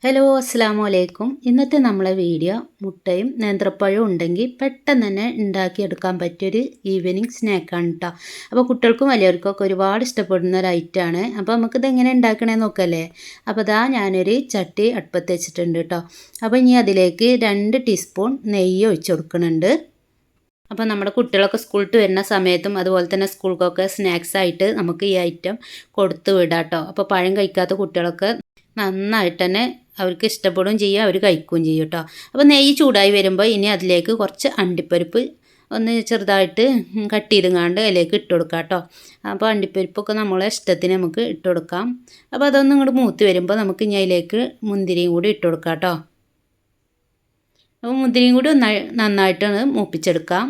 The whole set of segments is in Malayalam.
ഹലോ അസ്സലാമു അലൈക്കും. ഇന്നത്തെ നമ്മളെ വീഡിയോ മുട്ടയും നേന്ത്രപ്പഴവും ഉണ്ടെങ്കിൽ പെട്ടെന്ന് തന്നെ ഉണ്ടാക്കിയെടുക്കാൻ പറ്റിയൊരു ഈവനിങ് സ്നാക്കാണ് കേട്ടോ. അപ്പോൾ കുട്ടികൾക്കും വലിയവർക്കൊക്കെ ഒരുപാട് ഇഷ്ടപ്പെടുന്ന ഒരു ഐറ്റമാണ്. അപ്പോൾ നമുക്കിത് എങ്ങനെ ഉണ്ടാക്കണമെന്ന് നോക്കല്ലേ. അപ്പോൾ ഇതാ ഞാനൊരു ചട്ടി അടുപ്പത്ത് വെച്ചിട്ടുണ്ട് കേട്ടോ. അപ്പോൾ ഇനി അതിലേക്ക് 2 ടീസ്പൂൺ നെയ്യ് ഒഴിച്ച് കൊടുക്കുന്നുണ്ട്. അപ്പോൾ നമ്മുടെ കുട്ടികളൊക്കെ സ്കൂളിൽ വരുന്ന സമയത്തും അതുപോലെ തന്നെ സ്കൂൾക്കൊക്കെ സ്നാക്സ് ആയിട്ട് നമുക്ക് ഈ ഐറ്റം കൊടുത്തു വിടാം കേട്ടോ. അപ്പോൾ പഴം കഴിക്കാത്ത കുട്ടികളൊക്കെ നന്നായിട്ട് തന്നെ അവർക്ക് ഇഷ്ടപ്പെടുകയും ചെയ്യും, അവർ കഴിക്കുകയും ചെയ്യും കേട്ടോ. അപ്പോൾ നെയ്യ് ചൂടായി വരുമ്പോൾ ഇനി അതിലേക്ക് കുറച്ച് അണ്ടിപ്പരിപ്പ് ഒന്ന് ചെറുതായിട്ട് കട്ട് ചെയ്തെങ്ങാണ്ട് അതിലേക്ക് ഇട്ട് കൊടുക്കാം കേട്ടോ. അപ്പോൾ അണ്ടിപ്പരിപ്പൊക്കെ നമ്മളെ ഇഷ്ടത്തിന് നമുക്ക് ഇട്ട് കൊടുക്കാം. അപ്പോൾ അതൊന്നും ഇങ്ങോട്ട് മൂത്ത് വരുമ്പോൾ നമുക്ക് ഇനി അതിലേക്ക് മുന്തിരിയും കൂടി ഇട്ട് കൊടുക്കാം കേട്ടോ. അപ്പോൾ മുന്തിരിയും കൂടി നന്നായിട്ടൊന്ന് മൂപ്പിച്ചെടുക്കാം.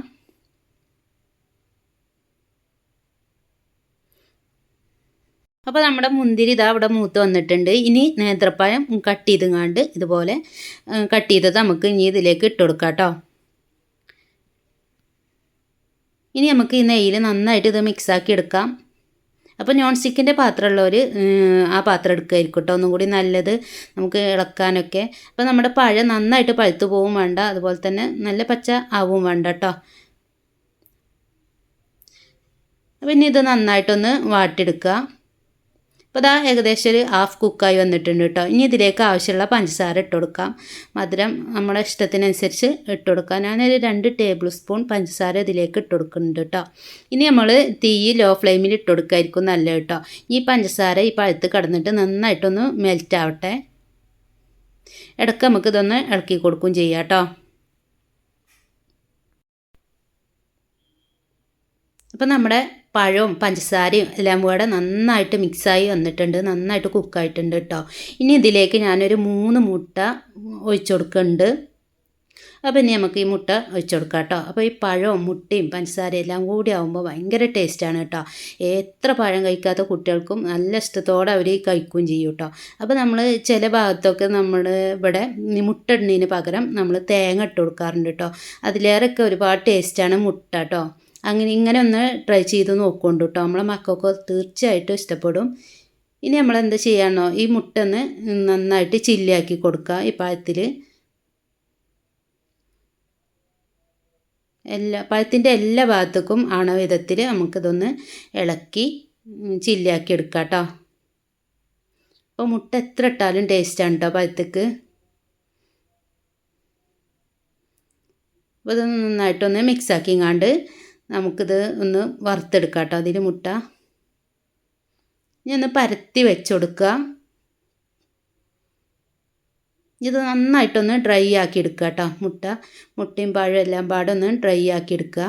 അപ്പോൾ നമ്മുടെ മുന്തിരി ഇതാ ഇവിടെ മൂത്ത് വന്നിട്ടുണ്ട്. ഇനി നേന്ത്രപ്പഴം കട്ട് ചെയ്തെങ്ങാണ്ട് ഇതുപോലെ കട്ട് ചെയ്തത് നമുക്ക് ഇനി ഇതിലേക്ക് ഇട്ട് കൊടുക്കാം കേട്ടോ. ഇനി നമുക്ക് ഈ നെയ്യിൽ നന്നായിട്ട് ഇത് മിക്സാക്കി എടുക്കാം. അപ്പോൾ നോൺ സ്റ്റിക്കിൻ്റെ പാത്രമുള്ളവർ ആ പാത്രം എടുക്കുമായിരിക്കും കേട്ടോ, ഒന്നും കൂടി നല്ലത് നമുക്ക് ഇളക്കാനൊക്കെ. അപ്പോൾ നമ്മുടെ പഴം നന്നായിട്ട് പഴുത്ത് പോവും വേണ്ട, അതുപോലെ തന്നെ നല്ല പച്ച ആവും വേണ്ട കേട്ടോ. അപ്പോൾ ഇനി ഇത് നന്നായിട്ടൊന്ന് വാട്ടിയെടുക്കുക. അപ്പോൾ ഇതാ ഏകദേശം ഒരു ഹാഫ് കുക്കായി വന്നിട്ടുണ്ട് കേട്ടോ. ഇനി ഇതിലേക്ക് ആവശ്യമുള്ള പഞ്ചസാര ഇട്ട് കൊടുക്കാം. മധുരം നമ്മുടെ ഇഷ്ടത്തിനനുസരിച്ച് ഇട്ട് കൊടുക്കാം. ഞാനൊരു 2 ടേബിൾ സ്പൂൺ പഞ്ചസാര ഇതിലേക്ക് ഇട്ട് കൊടുക്കുന്നുണ്ട് കേട്ടോ. ഇനി നമ്മൾ തീ ലോ ഫ്ലെയിമിൽ ഇട്ട് കൊടുക്കായിരിക്കും നല്ലത് കേട്ടോ. ഈ പഞ്ചസാര ഈ പഴുത്ത് കിടന്നിട്ട് നന്നായിട്ടൊന്ന് മെൽറ്റ് ആവട്ടെ. ഇടയ്ക്ക് നമുക്കിതൊന്ന് ഇളക്കി കൊടുക്കുകയും ചെയ്യാം കേട്ടോ. അപ്പോൾ നമ്മുടെ പഴവും പഞ്ചസാരയും എല്ലാം കൂടെ നന്നായിട്ട് മിക്സായി വന്നിട്ടുണ്ട്, നന്നായിട്ട് കുക്കായിട്ടുണ്ട് കേട്ടോ. ഇനി ഇതിലേക്ക് ഞാനൊരു 3 മുട്ട ഒഴിച്ചു കൊടുക്കുന്നുണ്ട്. അപ്പോൾ ഇനി നമുക്ക് ഈ മുട്ട ഒഴിച്ചു കൊടുക്കാം കേട്ടോ. അപ്പോൾ ഈ പഴവും മുട്ടയും പഞ്ചസാരയും എല്ലാം കൂടി ആകുമ്പോൾ ഭയങ്കര ടേസ്റ്റാണ് കേട്ടോ. എത്ര പഴം കഴിക്കാത്ത കുട്ടികൾക്കും നല്ല ഇഷ്ടത്തോടെ അവർ കഴിക്കുകയും ചെയ്യും കേട്ടോ. അപ്പോൾ നമ്മൾ ചില ഭാഗത്തൊക്കെ നമ്മൾ ഇവിടെ മുട്ട ഇടുന്നതിന് പകരം നമ്മൾ തേങ്ങ ഇട്ട് കൊടുക്കാറുണ്ട് കേട്ടോ. അതിലേറെയൊക്കെ ഒരുപാട് ടേസ്റ്റാണ് മുട്ട കേട്ടോ. ഇങ്ങനെ ഒന്ന് ട്രൈ ചെയ്ത് നോക്കുന്നുണ്ട് കേട്ടോ. നമ്മളെ മക്കൾക്ക് തീർച്ചയായിട്ടും ഇഷ്ടപ്പെടും. ഇനി നമ്മൾ എന്താ ചെയ്യാനോ, ഈ മുട്ട ഒന്ന് നന്നായിട്ട് ചില്ലിയാക്കി കൊടുക്കുക. ഈ പഴത്തിൽ പഴത്തിൻ്റെ എല്ലാ ഭാഗത്തേക്കും ആണ വിധത്തിൽ നമുക്കിതൊന്ന് ഇളക്കി ചില്ലിയാക്കി എടുക്കാം കേട്ടോ. അപ്പോൾ മുട്ട എത്ര ഇട്ടാലും ടേസ്റ്റാണ് കേട്ടോ പഴത്തേക്ക്. അപ്പോൾ ഇതൊന്ന് നന്നായിട്ടൊന്ന് മിക്സാക്കിങ്ങാണ്ട് നമുക്കിത് ഒന്ന് വറുത്തെടുക്കാം കേട്ടോ. അതിൽ മുട്ട ഇനി ഒന്ന് പരത്തി വെച്ച് കൊടുക്കുക. ഇത് നന്നായിട്ടൊന്ന് ഡ്രൈ ആക്കി എടുക്കുക കേട്ടോ. മുട്ടയും പഴം എല്ലാം പാടെ ഒന്ന് ഡ്രൈ ആക്കി എടുക്കുക.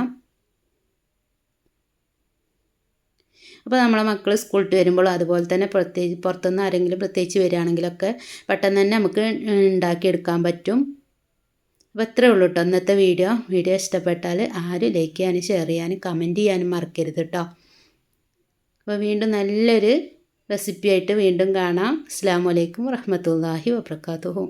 അപ്പോൾ നമ്മളെ മക്കൾ സ്കൂളിൽ വരുമ്പോൾ അതുപോലെ തന്നെ പ്രത്യേകിച്ച് പുറത്തുനിന്ന് ആരെങ്കിലും പ്രത്യേകിച്ച് വരികയാണെങ്കിലൊക്കെ പെട്ടെന്ന് തന്നെ നമുക്ക് ഉണ്ടാക്കിയെടുക്കാൻ പറ്റും. അപ്പോൾ ഇത്രയേ ഉള്ളൂ കേട്ടോ ഇന്നത്തെ വീഡിയോ ഇഷ്ടപ്പെട്ടാൽ ആരും ലൈക്ക് ചെയ്യാനും ഷെയർ ചെയ്യാനും കമൻറ്റ് ചെയ്യാനും മറക്കരുത് കേട്ടോ. അപ്പോൾ വീണ്ടും നല്ലൊരു റെസിപ്പി ആയിട്ട് വീണ്ടും കാണാം. അസ്സലാമു അലൈക്കും വറഹ്മത്തുള്ളാഹി വബറകാതുഹു.